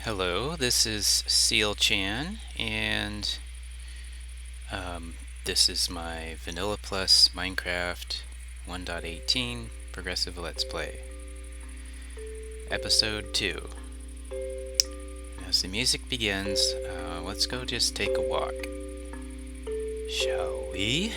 Hello, this is Sealchan, and this is my Vanilla Plus Minecraft 1.18 Progressive Let's Play, Episode 2. As the music begins, let's go just take a walk. Shall we?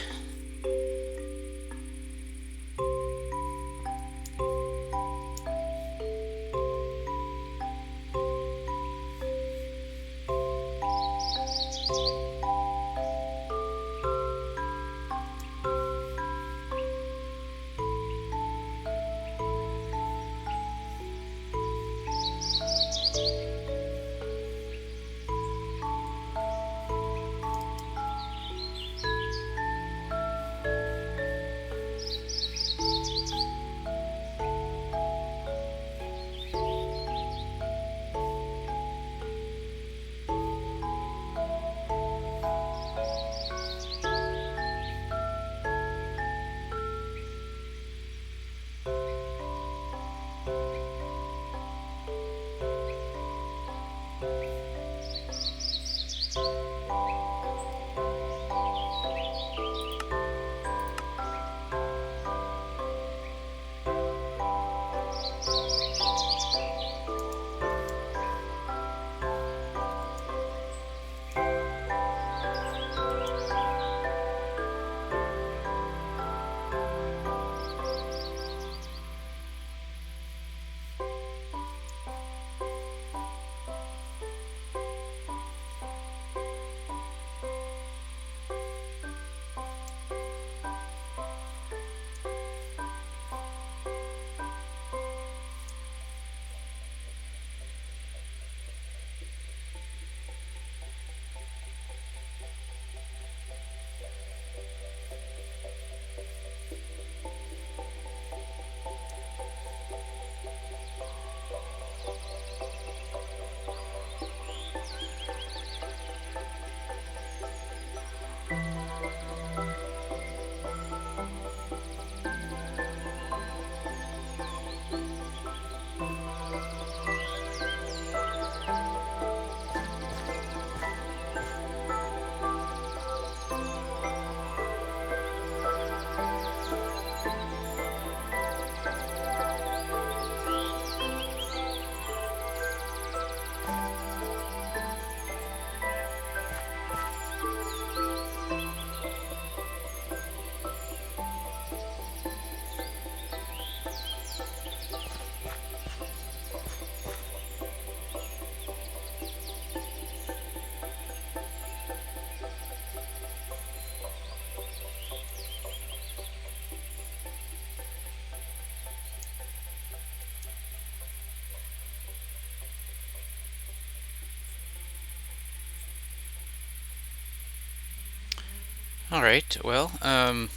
Alright, well, hope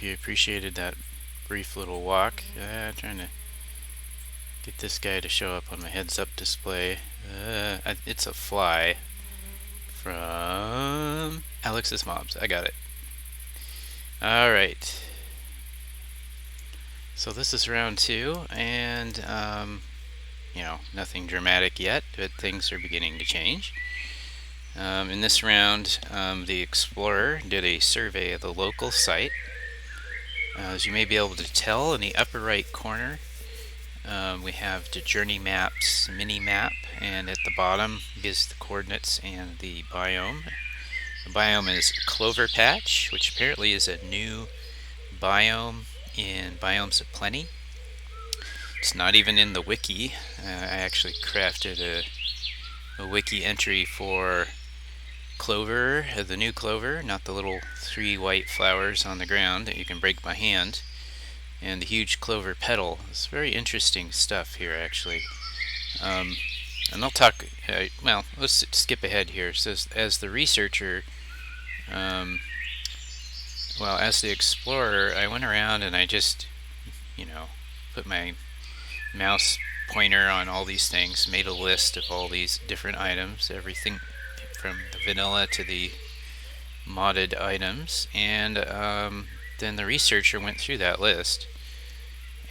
you appreciated that brief little walk. Trying to get this guy to show up on my heads-up display. It's a fly from Alex's Mobs. I got it. Alright. So this is round 2, and, nothing dramatic yet, but things are beginning to change. In this round, the explorer did a survey of the local site. As you may be able to tell, in the upper right corner, we have the Journey Maps mini-map, and at the bottom gives the coordinates and the biome. The biome is Clover Patch, which apparently is a new biome in Biomes O Plenty. It's not even in the wiki. I actually crafted a wiki entry for Clover, the new Clover, not the little 3 white flowers on the ground that you can break by hand, and the huge Clover Petal. It's very interesting stuff here, actually. And I'll talk, let's skip ahead here. It says, as the researcher, as the explorer, I went around and I just, put my mouse pointer on all these things, made a list of all these different items, everything from the vanilla to the modded items, and then the researcher went through that list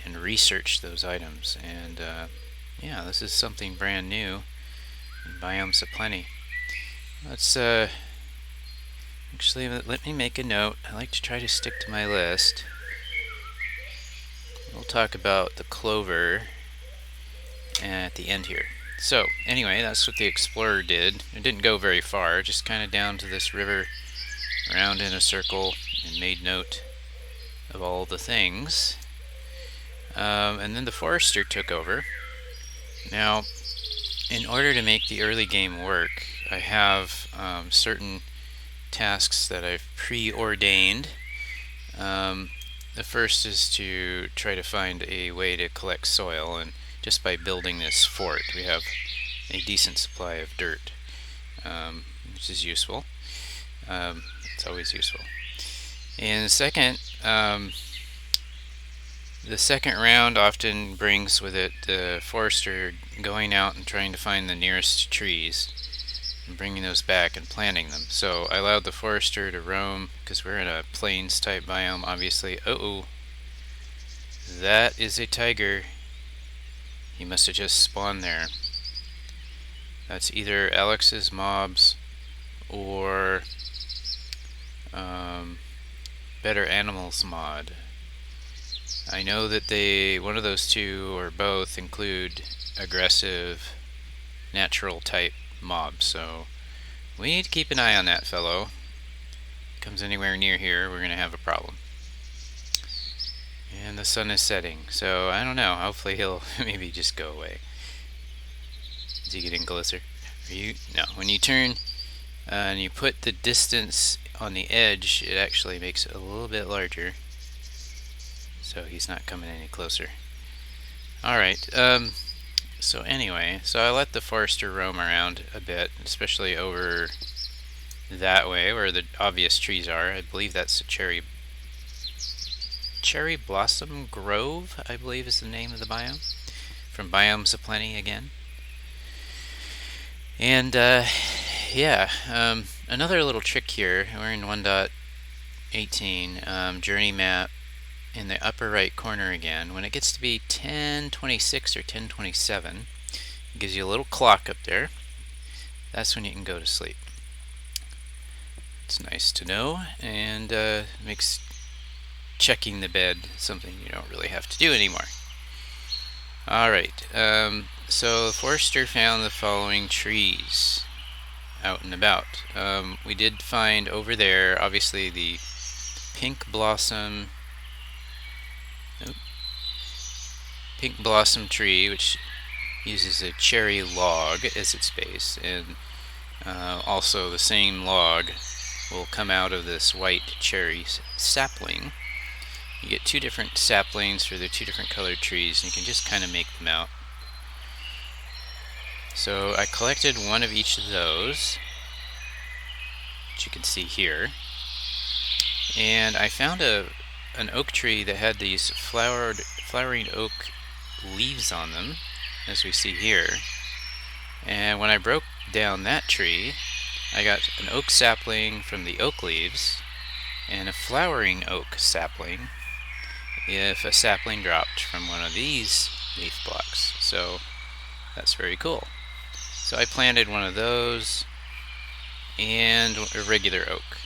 and researched those items, and Yeah, this is something brand new in Biome O Plenty. Let's actually let me make a note. I like to try to stick to my list. We'll talk about the clover at the end here. So anyway, that's what the explorer did. It didn't go very far, just kind of down to this river, around in a circle, and made note of all the things. And then the forester took over. Now, in order to make the early game work, I have certain tasks that I've preordained. The first is to try to find a way to collect soil, and just by building this fort, we have a decent supply of dirt, which is useful. It's always useful. And second, the second round often brings with it the forester going out and trying to find the nearest trees and bringing those back and planting them. So I allowed the forester to roam because we're in a plains type biome, obviously. Uh-oh, that is a tiger. He must have just spawned there. That's either Alex's mobs or Better Animals mod. I know that one of those two or both include aggressive natural type mobs, so we need to keep an eye on that fellow. If he comes anywhere near here, we're going to have a problem. And the sun is setting, so I don't know. Hopefully he'll maybe just go away. Is he getting closer? No. When you turn and you put the distance on the edge, it actually makes it a little bit larger. So he's not coming any closer. Alright, so anyway, so I let the forester roam around a bit, especially over that way where the obvious trees are. I believe that's the Cherry Blossom Grove, I believe is the name of the biome. From Biome O Plenty again. And yeah, another little trick here. We're in 1.18, journey map in the upper right corner again. When it gets to be 10:26 or 10:27, it gives you a little clock up there. That's when you can go to sleep. It's nice to know, and makes checking the bed something you don't really have to do anymore. Alright, so the forester found the following trees out and about. We did find over there, obviously, the pink blossom tree, which uses a cherry log as its base, and also the same log will come out of this white cherry sapling. You get two different saplings for the two different colored trees, and you can just kind of make them out. So I collected one of each of those, which you can see here, and I found an oak tree that had these flowering oak leaves on them, as we see here. And when I broke down that tree, I got an oak sapling from the oak leaves and a flowering oak sapling if a sapling dropped from one of these leaf blocks. So that's very cool. So I planted one of those and a regular oak.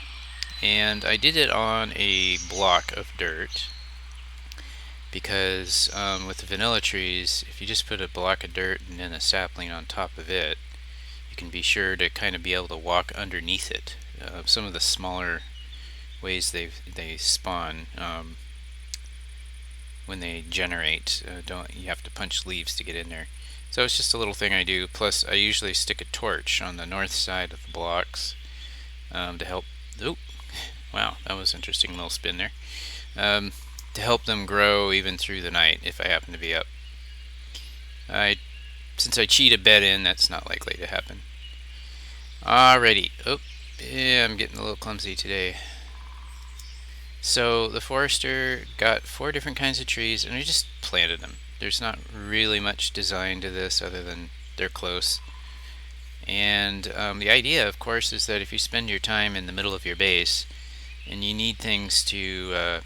And I did it on a block of dirt because with the vanilla trees, if you just put a block of dirt and then a sapling on top of it, you can be sure to kind of be able to walk underneath it. Some of the smaller ways they spawn when they generate, you have to punch leaves to get in there. So it's just a little thing I do. Plus, I usually stick a torch on the north side of the blocks to help. Oh, wow, that was an interesting little spin there. To help them grow even through the night if I happen to be up. Since I cheat a bed in, that's not likely to happen. Alrighty. Oh, yeah, I'm getting a little clumsy today. So the forester got 4 different kinds of trees, and I just planted them. There's not really much design to this other than they're close. And the idea, of course, is that if you spend your time in the middle of your base and you need things to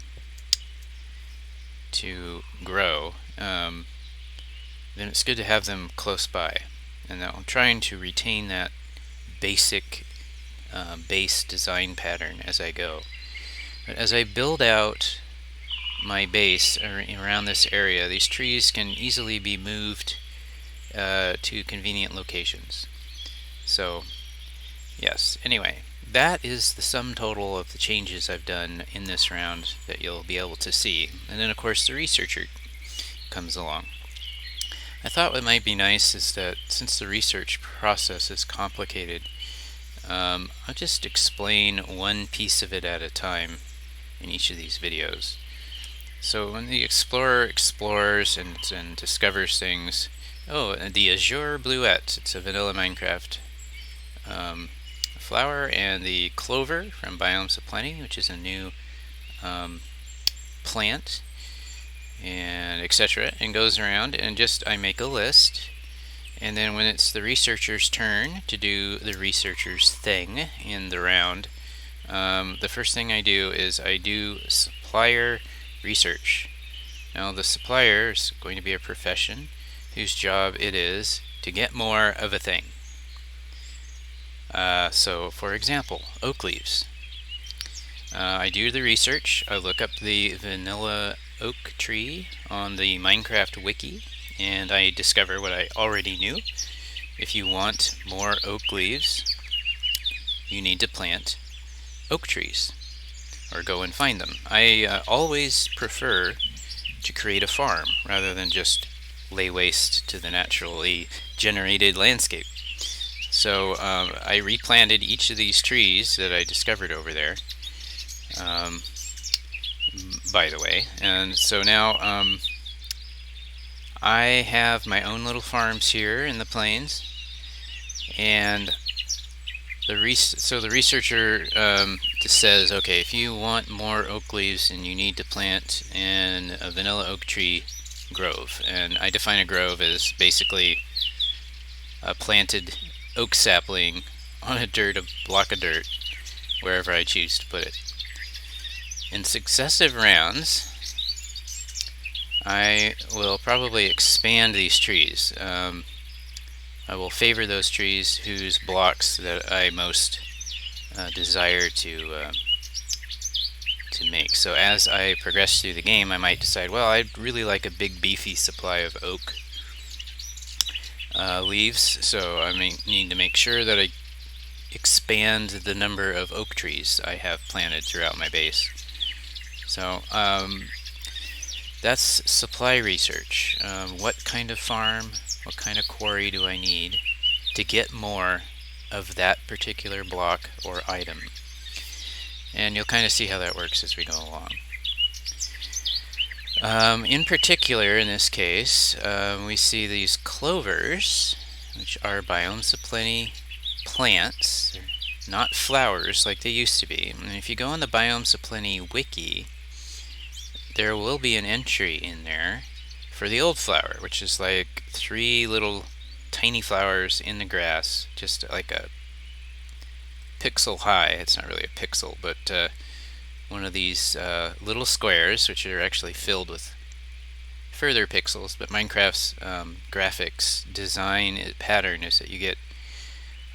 grow, then it's good to have them close by. And I'm trying to retain that basic base design pattern as I go. But as I build out my base around this area, these trees can easily be moved to convenient locations. So, yes, anyway, that is the sum total of the changes I've done in this round that you'll be able to see. And then, of course, the researcher comes along. I thought what might be nice is that since the research process is complicated, I'll just explain one piece of it at a time in each of these videos. So when the explorer explores and discovers things, the azure bluette, it's a vanilla Minecraft flower, and the Clover from Biome O Plenty, which is a new plant, and etc. And goes around and I make a list, and then when it's the researcher's turn to do the researcher's thing in the round, the first thing I do is I do supplier research. Now the supplier is going to be a profession whose job it is to get more of a thing. So for example, oak leaves. I do the research. I look up the vanilla oak tree on the Minecraft wiki, and I discover what I already knew. If you want more oak leaves, you need to plant oak trees, or go and find them. I always prefer to create a farm rather than just lay waste to the naturally generated landscape. So I replanted each of these trees that I discovered over there, by the way. And so now I have my own little farms here in the plains, and the researcher just says, okay, if you want more oak leaves, then you need to plant in a vanilla oak tree grove. And I define a grove as basically a planted oak sapling on a block of dirt, wherever I choose to put it. In successive rounds, I will probably expand these trees. I will favor those trees whose blocks that I most desire to make. So as I progress through the game, I might decide, well, I'd really like a big beefy supply of oak leaves, so I need to make sure that I expand the number of oak trees I have planted throughout my base. So that's supply research. What kind of farm, what kind of quarry do I need to get more of that particular block or item? And you'll kind of see how that works as we go along. In particular, in this case, we see these clovers, which are Biome O Plenty plants. They're not flowers like they used to be. And if you go on the Biome O Plenty wiki, there will be an entry in there for the old flower, which is like 3 little tiny flowers in the grass, just like a pixel high. It's not really a pixel, but one of these little squares, which are actually filled with further pixels. But Minecraft's graphics design pattern is that you get,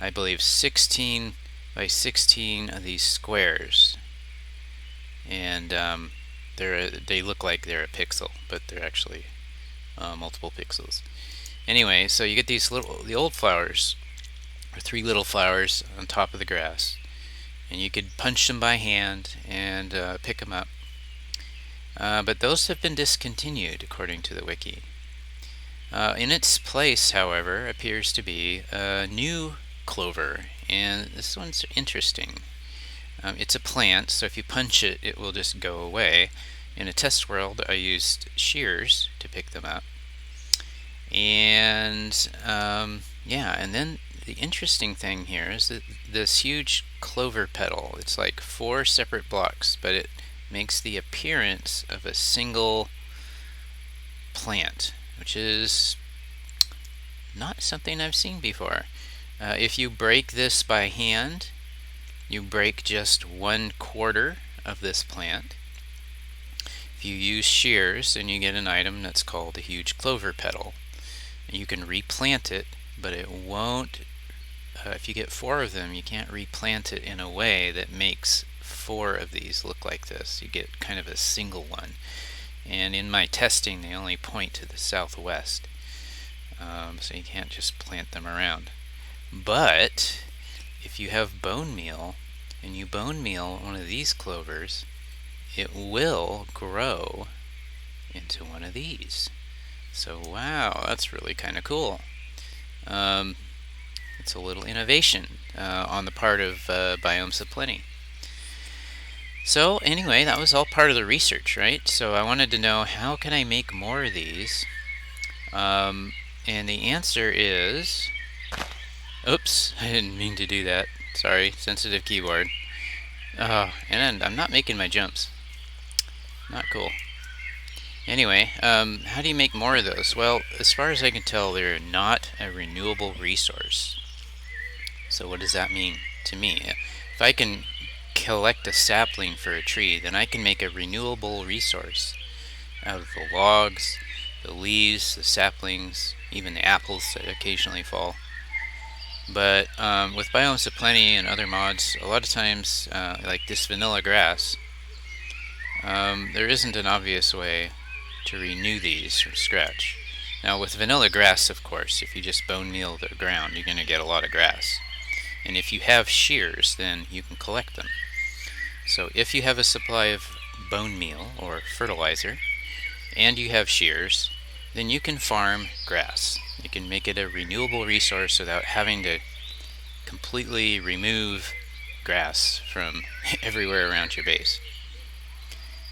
I believe, 16 by 16 of these squares, and they look like they're a pixel, but they're actually multiple pixels. Anyway, so you get the old flowers, or 3 little flowers on top of the grass, and you could punch them by hand and pick them up. But those have been discontinued according to the wiki. In its place, however, appears to be a new clover, and this one's interesting. It's a plant, so if you punch it, it will just go away. In a test world, I used shears to pick them up. And yeah, and then the interesting thing here is that this huge clover petal, it's like 4 separate blocks, but it makes the appearance of a single plant, which is not something I've seen before. If you break this by hand, you break just 1/4 of this plant. If you use shears, then you get an item that's called a huge clover petal. You can replant it, but it won't. If you get 4 of them, you can't replant it in a way that makes 4 of these look like this. You get kind of a single one. And in my testing, they only point to the southwest. So you can't just plant them around. But if you have bone meal and you bone meal one of these clovers, it will grow into one of these. So wow, that's really kind of cool. It's a little innovation on the part of Biome O Plenty. So anyway, that was all part of the research, right? So I wanted to know, how can I make more of these? And the answer is... Oops, I didn't mean to do that. Sorry, sensitive keyboard. Oh, and I'm not making my jumps. Not cool. Anyway, how do you make more of those? Well, as far as I can tell, they're not a renewable resource. So what does that mean to me? If I can collect a sapling for a tree, then I can make a renewable resource out of the logs, the leaves, the saplings, even the apples that occasionally fall. But with Biome O Plenty and other mods, a lot of times, like this vanilla grass, there isn't an obvious way to renew these from scratch. Now with vanilla grass, of course, if you just bone meal the ground, you're going to get a lot of grass. And if you have shears, then you can collect them. So if you have a supply of bone meal or fertilizer, and you have shears, then you can farm grass. You can make it a renewable resource without having to completely remove grass from everywhere around your base.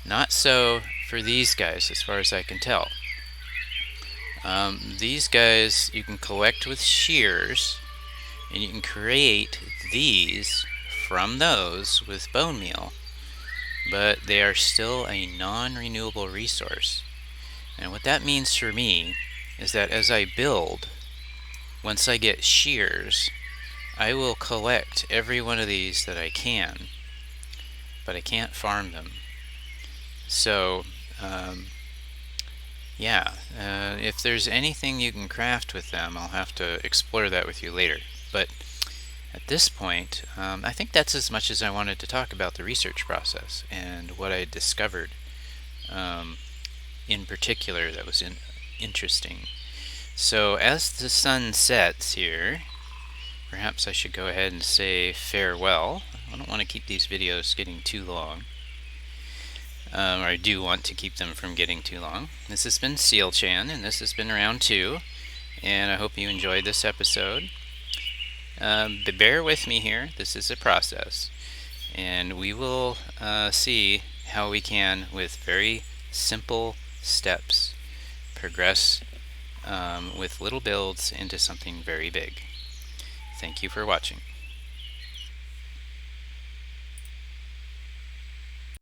Not so for these guys, as far as I can tell. These guys you can collect with shears, and you can create these from those with bone meal, but they are still a non-renewable resource. And what that means for me is that as I build, once I get shears, I will collect every one of these that I can, but I can't farm them. So, if there's anything you can craft with them, I'll have to explore that with you later. But at this point, I think that's as much as I wanted to talk about the research process and what I discovered in particular that was interesting. So as the sun sets here, perhaps I should go ahead and say farewell. I don't want to keep these videos getting too long. Or I do want to keep them from getting too long. This has been Sealchan, and this has been round 2. And I hope you enjoyed this episode. But bear with me here. This is a process. And we will see how we can, with very simple steps, progress with little builds into something very big. Thank you for watching.